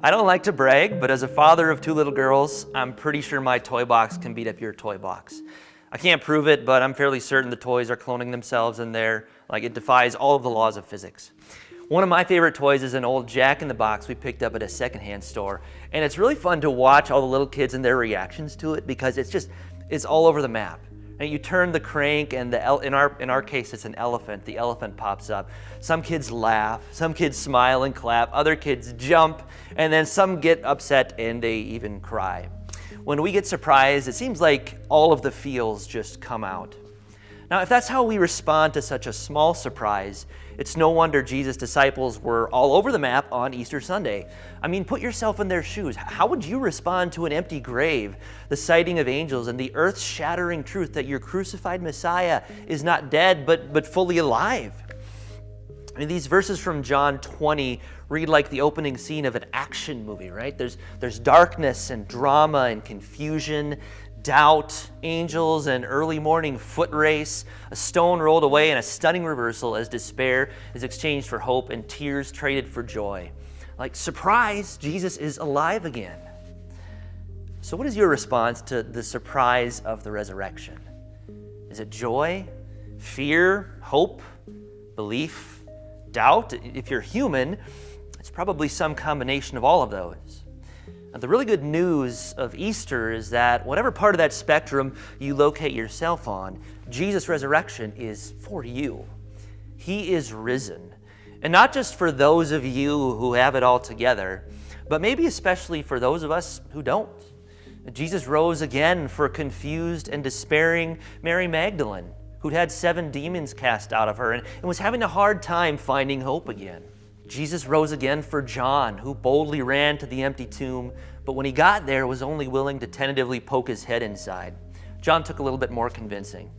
I don't like to brag, but as a father of two little girls, I'm pretty sure my toy box can beat up your toy box. I can't prove it, but I'm fairly certain the toys are cloning themselves in there. It defies all of the laws of physics. One of my favorite toys is an old Jack in the Box we picked up at a secondhand store. And it's really fun to watch all the little kids and their reactions to it because it's all over the map. And you turn the crank and in our case it's an elephant. The elephant pops up. Some kids laugh, some kids smile and clap, other kids jump, and then some get upset and they even cry. When we get surprised, it seems like all of the feels just come out. Now, if that's how we respond to such a small surprise, it's no wonder Jesus' disciples were all over the map on Easter Sunday. I mean, put yourself in their shoes. How would you respond to an empty grave, the sighting of angels, and the earth-shattering truth that your crucified Messiah is not dead, but fully alive? I mean, these verses from John 20 read like the opening scene of an action movie, right? There's darkness and drama and confusion, doubt, angels, and early morning foot race, a stone rolled away, and a stunning reversal as despair is exchanged for hope and tears traded for joy. Like, surprise, Jesus is alive again. So what is your response to the surprise of the resurrection? Is it joy, fear, hope, belief, doubt? If you're human, it's probably some combination of all of those. Now, the really good news of Easter is that whatever part of that spectrum you locate yourself on, Jesus' resurrection is for you. He is risen. And not just for those of you who have it all together, but maybe especially for those of us who don't. Jesus rose again for confused and despairing Mary Magdalene, who'd had 7 demons cast out of her and was having a hard time finding hope again. Jesus rose again for John, who boldly ran to the empty tomb, but when he got there was only willing to tentatively poke his head inside. John took a little bit more convincing.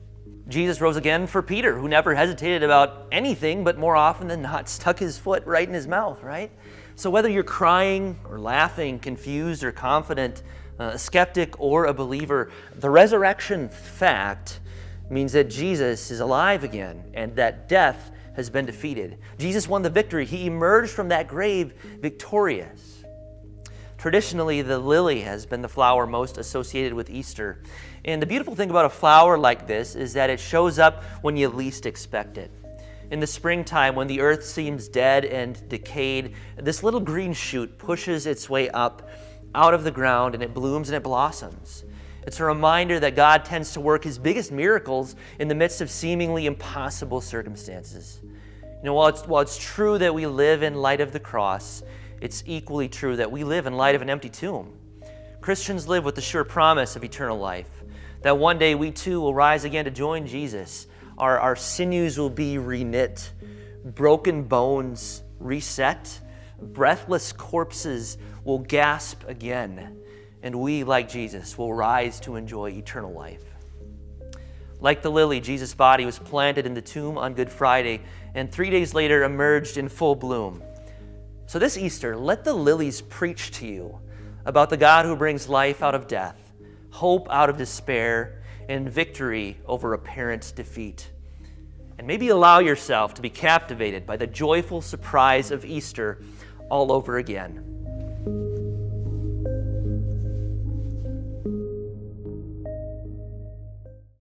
Jesus rose again for Peter, who never hesitated about anything, but more often than not stuck his foot right in his mouth, right? So whether you're crying or laughing, confused or confident, a skeptic or a believer, the resurrection fact means that Jesus is alive again and that death has been defeated. Jesus won the victory. He emerged from that grave victorious. Traditionally, the lily has been the flower most associated with Easter. And the beautiful thing about a flower like this is that it shows up when you least expect it. In the springtime, when the earth seems dead and decayed, this little green shoot pushes its way up out of the ground and it blooms and it blossoms. It's a reminder that God tends to work his biggest miracles in the midst of seemingly impossible circumstances. While it's true that we live in light of the cross, it's equally true that we live in light of an empty tomb. Christians live with the sure promise of eternal life, that one day we too will rise again to join Jesus. Our sinews will be reknit, broken bones reset, breathless corpses will gasp again, and we, like Jesus, will rise to enjoy eternal life. Like the lily, Jesus' body was planted in the tomb on Good Friday, and 3 days later emerged in full bloom. So this Easter, let the lilies preach to you about the God who brings life out of death, hope out of despair, and victory over apparent defeat. And maybe allow yourself to be captivated by the joyful surprise of Easter all over again.